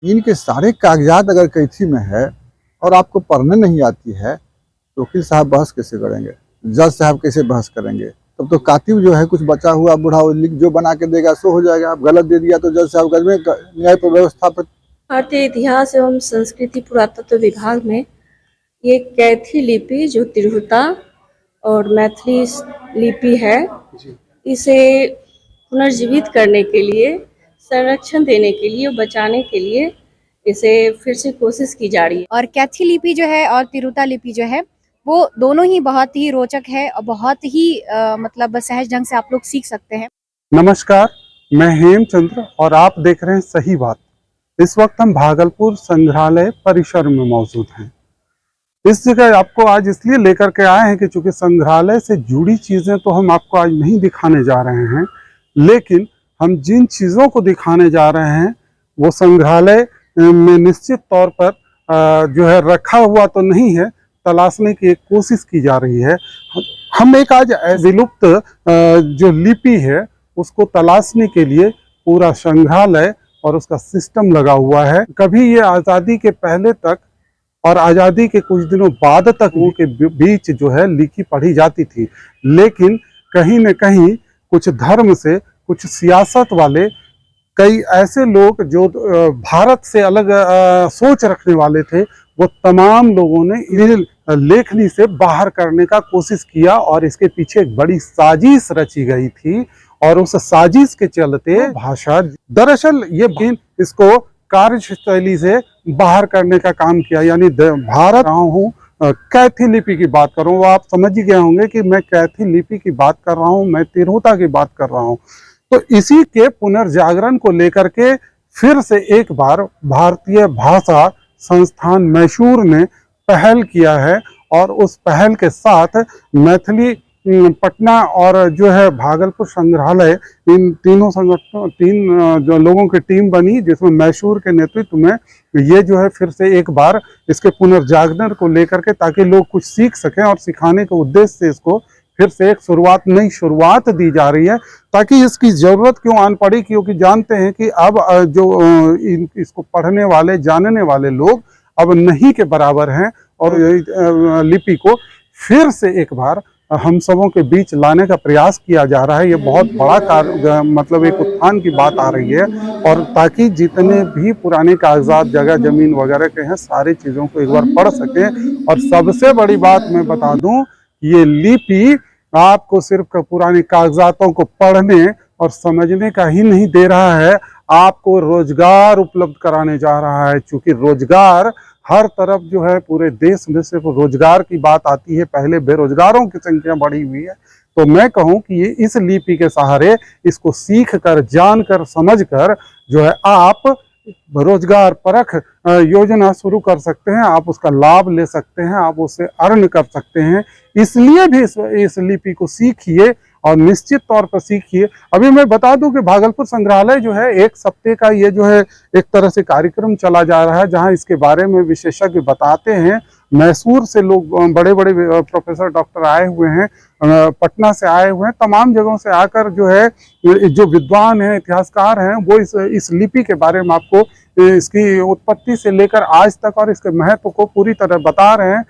इनके सारे कागजात अगर कैथी में है और आपको पढ़ने नहीं आती है तो वकील साहब बहस कैसे करेंगे, जज साहब कैसे बहस करेंगे। तब तो कातिब जो है कुछ बचा हुआ बूढ़ा लिख जो बना के देगा सो हो जाएगा। आप गलत दे दिया तो जज साहब घर में न्याय व्यवस्था पर। भारतीय इतिहास एवं संस्कृति पुरातत्व विभाग में ये कैथी लिपि जो तिरहुता और मैथिली लिपि है, इसे पुनर्जीवित करने के लिए, संरक्षण देने के लिए, बचाने के लिए इसे फिर से कोशिश की जा रही है। और कैथी लिपि जो है और तिरुता लिपि जो है वो दोनों ही बहुत ही रोचक है और बहुत ही मतलब सहज ढंग से आप लोग सीख सकते हैं। नमस्कार, मैं हेमचंद्र और आप देख रहे हैं सही बात। इस वक्त हम भागलपुर संग्रहालय परिसर में मौजूद हैं। इस जगह आपको आज इसलिए लेकर के आए हैं कि चूंकि संग्रहालय से जुड़ी चीजें तो हम आपको आज नहीं दिखाने जा रहे हैं, लेकिन हम जिन चीजों को दिखाने जा रहे हैं वो संग्रहालय में निश्चित तौर पर जो है रखा हुआ तो नहीं है, तलाशने की एक कोशिश की जा रही है। हम एक आज विलुप्त जो लिपि है उसको तलाशने के लिए पूरा संग्रहालय और उसका सिस्टम लगा हुआ है। कभी ये आज़ादी के पहले तक और आज़ादी के कुछ दिनों बाद तक वो के बीच जो है लिखी पढ़ी जाती थी, लेकिन कहीं न कहीं कुछ धर्म से, कुछ सियासत वाले, कई ऐसे लोग जो भारत से अलग सोच रखने वाले थे, वो तमाम लोगों ने इन्हें लेखनी से बाहर करने का कोशिश किया और इसके पीछे एक बड़ी साजिश रची गई थी। और उस साजिश के चलते भाषा, दरअसल ये इसको कार्यशैली से बाहर करने का काम किया। यानी भारत हूँ कैथी लिपि की बात कर रहा हूँ, आप समझ ही गए होंगे कि मैं कैथी लिपि की बात कर रहा हूँ, मैं तिरहुता की बात कर रहा हूँ। तो इसी के पुनर्जागरण को लेकर के फिर से एक बार भारतीय भाषा संस्थान मैसूर ने पहल किया है और उस पहल के साथ मैथिली पटना और जो है भागलपुर संग्रहालय, इन तीनों संगठनों, जो लोगों की टीम बनी जिसमें मैसूर के नेतृत्व में ये जो है फिर से एक बार इसके पुनर्जागरण को लेकर के, ताकि लोग कुछ सीख सकें और सिखाने के उद्देश्य से इसको फिर से एक नई शुरुआत दी जा रही है। ताकि इसकी ज़रूरत क्यों आन पड़ी, क्योंकि जानते हैं कि अब जो इसको पढ़ने वाले, जानने वाले लोग अब नहीं के बराबर हैं और लिपि को फिर से एक बार हम सबों के बीच लाने का प्रयास किया जा रहा है। ये बहुत बड़ा मतलब एक उत्थान की बात आ रही है, और ताकि जितने भी पुराने कागजात, जगह जमीन वगैरह के हैं, सारी चीज़ों को एक बार पढ़ सकें। और सबसे बड़ी बात मैं बता दूं, ये लिपि आपको सिर्फ पुराने कागजातों को पढ़ने और समझने का ही नहीं दे रहा है, आपको रोजगार उपलब्ध कराने जा रहा है। क्योंकि रोजगार हर तरफ जो है, पूरे देश में सिर्फ रोजगार की बात आती है, पहले बेरोजगारों की संख्या बढ़ी हुई है। तो मैं कहूं कि ये इस लिपि के सहारे इसको सीख कर, जान कर, समझ कर जो है आप रोजगार परख योजना शुरू कर सकते हैं, आप उसका लाभ ले सकते हैं, आप उससे अर्न कर सकते हैं। इसलिए भी इस लिपि को सीखिए और निश्चित तौर पर सीखिए। अभी मैं बता दूं कि भागलपुर संग्रहालय जो है, एक सप्ताह का ये जो है एक तरह से कार्यक्रम चला जा रहा है, जहां इसके बारे में विशेषज्ञ बताते हैं। मैसूर से लोग, बड़े बड़े प्रोफेसर, डॉक्टर आए हुए हैं, पटना से आए हुए हैं, तमाम जगहों से आकर जो है, जो विद्वान हैं, इतिहासकार हैं, वो इस लिपि के बारे में आपको इसकी उत्पत्ति से लेकर आज तक और इसके महत्व को पूरी तरह बता रहे हैं,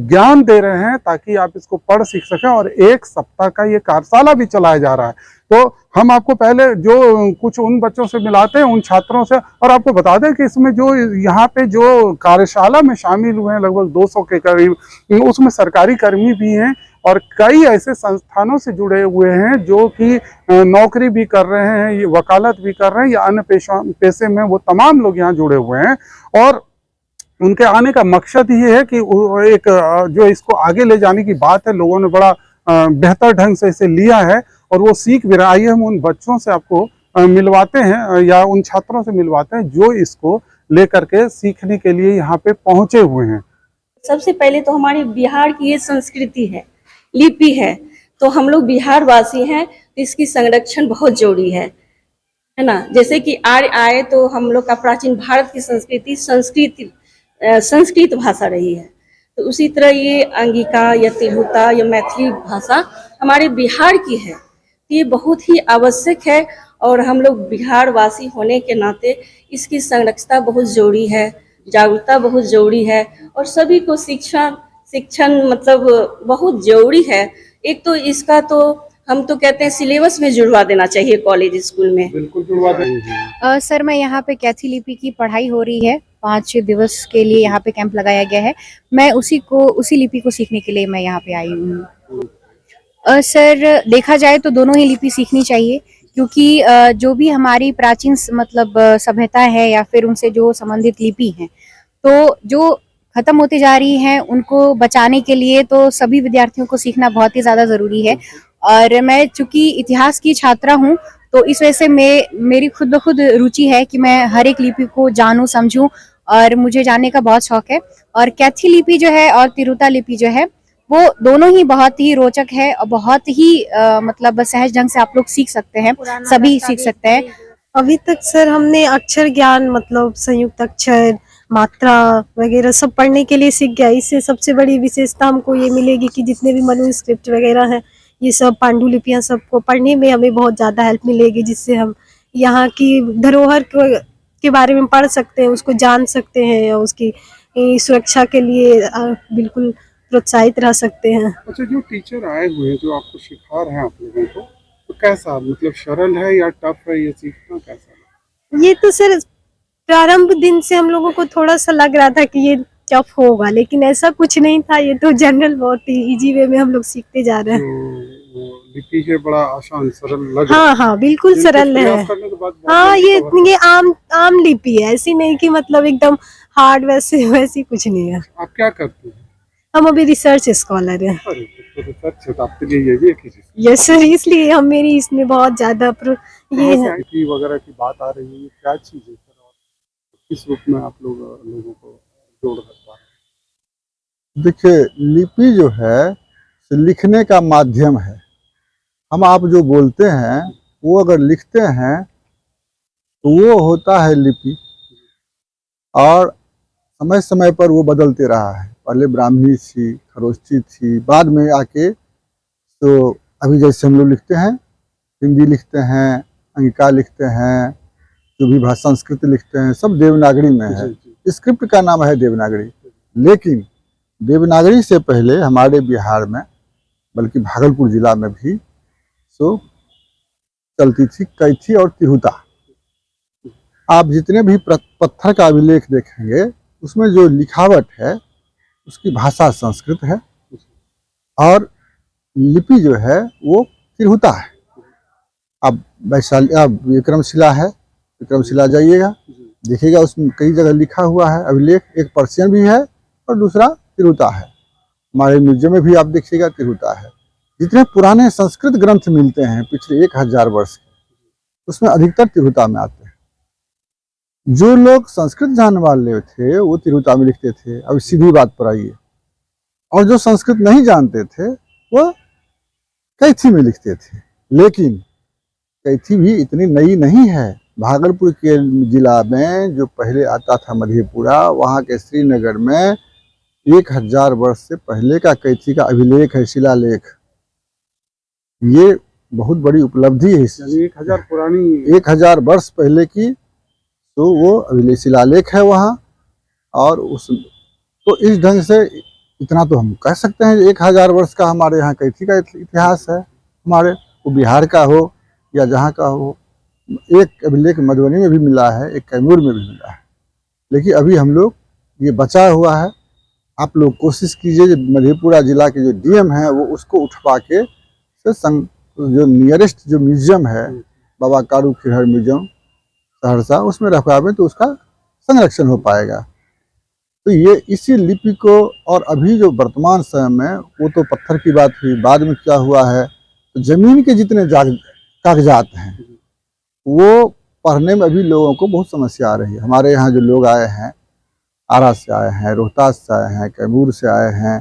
ज्ञान दे रहे हैं, ताकि आप इसको पढ़ सीख सकें। और एक सप्ताह का ये कार्यशाला भी चलाया जा रहा है। तो हम आपको पहले जो कुछ उन बच्चों से मिलाते हैं, उन छात्रों से, और आपको बता दें कि इसमें जो यहाँ पे जो कार्यशाला में शामिल हुए हैं लगभग 200 के करीब, उसमें सरकारी कर्मी भी हैं और कई ऐसे संस्थानों से जुड़े हुए हैं जो कि नौकरी भी कर रहे हैं, वकालत भी कर रहे हैं या अन्य पेशे में, वो तमाम लोग यहाँ जुड़े हुए हैं। और उनके आने का मकसद ये है कि एक जो इसको आगे ले जाने की बात है, लोगों ने बड़ा बेहतर ढंग से इसे लिया है और वो सीख भी रहा है। आइए हम उन बच्चों से आपको मिलवाते हैं, या उन छात्रों से मिलवाते हैं जो इसको लेकर के सीखने के लिए यहाँ पे पहुंचे हुए हैं। सबसे पहले तो हमारे बिहार की ये संस्कृति है, लिपि है, तो हम लोग बिहार वासी हैं, तो इसकी संरक्षण बहुत जरूरी है ना। जैसे कि आर्य आए तो हम लोग का प्राचीन भारत की संस्कृति संस्कृत भाषा रही है, तो उसी तरह ये अंगिका या तिरहुता या मैथिली भाषा हमारे बिहार की है। तो ये बहुत ही आवश्यक है और हम लोग बिहार वासी होने के नाते इसकी संरक्षता बहुत जरूरी है, जागरूकता बहुत जरूरी है और सभी को शिक्षण मतलब बहुत जरूरी है। एक तो इसका तो हम तो कहते हैं सिलेबस में जुड़वा देना चाहिए कॉलेज स्कूल में। बिल्कुल जुड़वा देंगे। सर मैं यहाँ पे कैथी लिपि की पढ़ाई हो रही है, 5 दिवस के लिए यहाँ पे कैंप लगाया गया है। मैं उसी लिपि को सीखने के लिए मैं यहाँ पे आई हूँ। सर देखा जाए तो दोनों ही लिपि सीखनी चाहिए, क्योंकि जो भी हमारी प्राचीन मतलब सभ्यता है या फिर उनसे जो संबंधित लिपि हैं, तो जो खत्म होती जा रही हैं उनको बचाने के लिए तो सभी विद्यार्थियों को सीखना बहुत ही ज्यादा जरूरी है। और मैं चूंकि इतिहास की छात्रा हूँ, तो इस वजह से मेरी खुद ब खुद रुचि है कि मैं हर एक लिपि को जानूं समझूं, और मुझे जानने का बहुत शौक है। और कैथी लिपि जो है और तिरुता लिपि जो है, वो दोनों ही बहुत ही रोचक है और बहुत ही मतलब सहज ढंग से आप लोग सीख सकते हैं, सभी सीख सकते हैं। अभी तक सर हमने अक्षर ज्ञान मतलब संयुक्त अक्षर, मात्रा वगैरह सब पढ़ने के लिए सीख गया। इससे सबसे बड़ी विशेषता हमको ये मिलेगी कि जितने भी मनुस्क्रिप्ट वगैरह हैं, ये सब पांडुलिपियां सबको पढ़ने में हमें बहुत ज़्यादा हेल्प मिलेगी, जिससे हम यहाँ की धरोहर के बारे में पढ़ सकते हैं, उसको जान सकते हैं और उसकी सुरक्षा के लिए बिल्कुल प्रोत्साहित रह सकते हैं। अच्छा, जो टीचर आए हुए हैं जो आपको सिखा रहे हैं आप लोगों को, तो कैसा मतलब सरल है या टफ है, ये सीखना कैसा है? ये तो सर प्रारंभ दिन से हम लोगों को थोड़ा सा लग रहा था कि ये टफ होगा, लेकिन ऐसा कुछ नहीं था। ये तो जनरल बहुत ही इजी वे में हम लोग सीखते जा रहे हैं। तो लिपि है बड़ा आसान सरल लग रहा है। हाँ हाँ बिल्कुल सरल है। हाँ ये आम लिपि है, ऐसी नहीं कि मतलब एकदम हार्ड, वैसी कुछ नहीं है। आप क्या करते हैं? हम अभी रिसर्च स्कॉलर हैं। अरे तो रिसर्च है, तो आपके लिए ये भी एक चीज यस सर, इसलिए हम मेरी इसमें बहुत ज्यादा ये है। की वगैरह की बात आ रही है, क्या चीज है सर, और किस रूप में आप लोगों को जोड़ रखा है? देखिए, लिपि जो है लिखने का माध्यम है। हम आप जो बोलते हैं वो अगर लिखते हैं तो वो होता है लिपि, और समय समय पर वो बदलते रहा है। पहले ब्राह्मी थी, खरोष्ठी थी, बाद में आके तो अभी जैसे हम लोग लिखते हैं, हिंदी लिखते हैं, अंगिका लिखते हैं, जो भी भाषा संस्कृत लिखते हैं, सब देवनागरी में है। स्क्रिप्ट का नाम है देवनागरी। लेकिन देवनागरी से पहले हमारे बिहार में, बल्कि भागलपुर जिला में भी तो चलती थी कैथी और तिरुता। आप जितने भी पत्थर का अभिलेख देखेंगे, उसमें जो लिखावट है उसकी भाषा संस्कृत है, और लिपि जो है वो तिरुता है। अब वैशाली, अब विक्रमशिला है, विक्रमशिला जाइएगा, देखिएगा उसमें कई जगह लिखा हुआ है अभिलेख। एक पर्शियन भी है और दूसरा तिरुता है। हमारे म्यूजियम में भी आप देखिएगा तिरुता है। जितने पुराने संस्कृत ग्रंथ मिलते हैं पिछले 1000 वर्ष के, उसमें अधिकतर तिरुता में आते हैं। जो लोग संस्कृत जानने वाले थे वो तिरुता में लिखते थे। अब सीधी बात पर आइए, और जो संस्कृत नहीं जानते थे वो कैथी में लिखते थे। लेकिन कैथी भी इतनी नई नहीं है। भागलपुर के जिला में जो पहले आता था मधेपुरा, वहाँ के श्रीनगर में 1000 वर्ष से पहले का कैथी का अभिलेख है, शिलालेख। ये बहुत बड़ी उपलब्धि है। 1000 वर्ष पहले की तो वो अभिलेख शिलालेख है वहाँ। और तो इस ढंग से इतना तो हम कह सकते हैं 1000 वर्ष का हमारे यहाँ कैथी का इतिहास है। हमारे वो बिहार का हो या जहाँ का हो। एक अभिलेख मधुबनी में भी मिला है, एक कैमूर में भी मिला है, लेकिन अभी हम लोग ये बचा हुआ है। आप लोग कोशिश कीजिए, मधेपुरा जिला के जो डीएम हैं वो उसको उठवा के जो नियरेस्ट जो म्यूजियम है, बाबा कारू खिरहर म्यूजियम सहरसा, उसमें रखवावें तो उसका संरक्षण हो पाएगा। तो ये इसी लिपि को, और अभी जो वर्तमान समय में, वो तो पत्थर की बात हुई, बाद में क्या हुआ है तो जमीन के जितने कागजात हैं वो पढ़ने में अभी लोगों को बहुत समस्या आ रही है। हमारे यहाँ जो लोग आए हैं, आरा से आए हैं, रोहतास से आए हैं, कैमूर से आए हैं,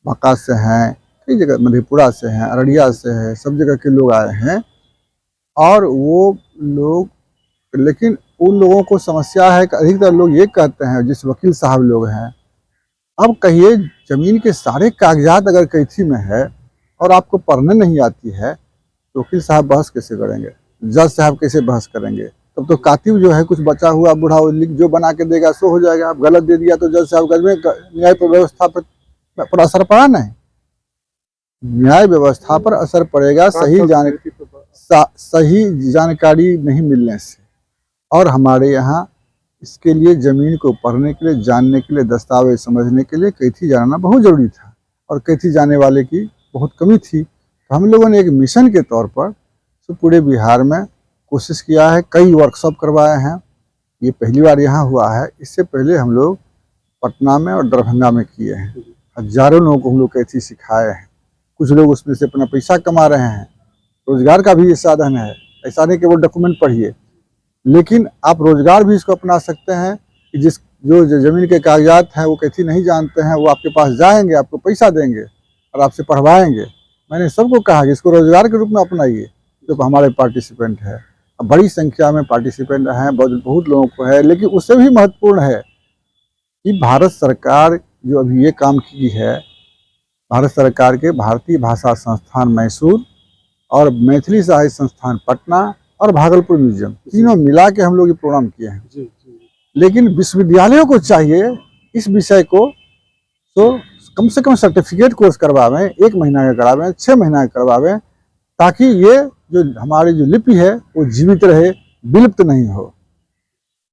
बांका से हैं, कई जगह मधेपुरा से हैं, अररिया से है, सब जगह के लोग आए हैं। और वो लोग, लेकिन उन लोगों को समस्या है कि अधिकतर लोग ये कहते हैं, जिस वकील साहब लोग हैं, अब कहिए जमीन के सारे कागजात अगर कैथी में है और आपको पढ़ने नहीं आती है तो वकील साहब बहस कैसे करेंगे? जज साहब कैसे बहस करेंगे? तब तो कातिब जो है कुछ बचा हुआ बूढ़ा वो लिख जो बना के देगा सो हो जाएगा। आप गलत दे दिया तो जज साहब घर में न्याय व्यवस्था पर असर पड़ा नहीं। न्याय व्यवस्था पर असर पड़ेगा सही जानकारी नहीं मिलने से। और हमारे यहाँ इसके लिए ज़मीन को पढ़ने के लिए, जानने के लिए, दस्तावेज समझने के लिए कैथी जाना बहुत ज़रूरी था और कैथी जाने वाले की बहुत कमी थी। तो हम लोगों ने एक मिशन के तौर पर तो पूरे बिहार में कोशिश किया है, कई वर्कशॉप करवाए हैं। ये पहली बार यहाँ हुआ है, इससे पहले हम लोग पटना में और दरभंगा में किए हैं। हजारों लोगों को हम लोग कैथी सिखाए हैं। कुछ लोग उसमें से अपना पैसा कमा रहे हैं, रोजगार का भी ये साधन है। ऐसा नहीं कि वो डॉक्यूमेंट पढ़िए, लेकिन आप रोजगार भी इसको अपना सकते हैं कि जो ज़मीन के कागजात हैं वो कैथी नहीं जानते हैं, वो आपके पास जाएंगे, आपको पैसा देंगे और आपसे पढ़वाएंगे। मैंने सबको कहा कि इसको रोजगार के रूप में अपनाइए। जो हमारे पार्टिसिपेंट है, अब बड़ी संख्या में पार्टिसिपेंट हैं, बहुत लोगों को है। लेकिन उससे भी महत्वपूर्ण है कि भारत सरकार जो अभी ये काम की है, भारत सरकार के भारतीय भाषा संस्थान मैसूर और मैथिली साहित्य संस्थान पटना और भागलपुर म्यूजियम, तीनों मिला के हम लोग ये प्रोग्राम किए हैं। लेकिन विश्वविद्यालयों को चाहिए इस विषय को तो कम से कम सर्टिफिकेट कोर्स करवावें, 1 महीना का करवावें, 6 महीना का करवावें, ताकि ये जो हमारी जो लिपि है वो जीवित रहे, विलुप्त नहीं हो।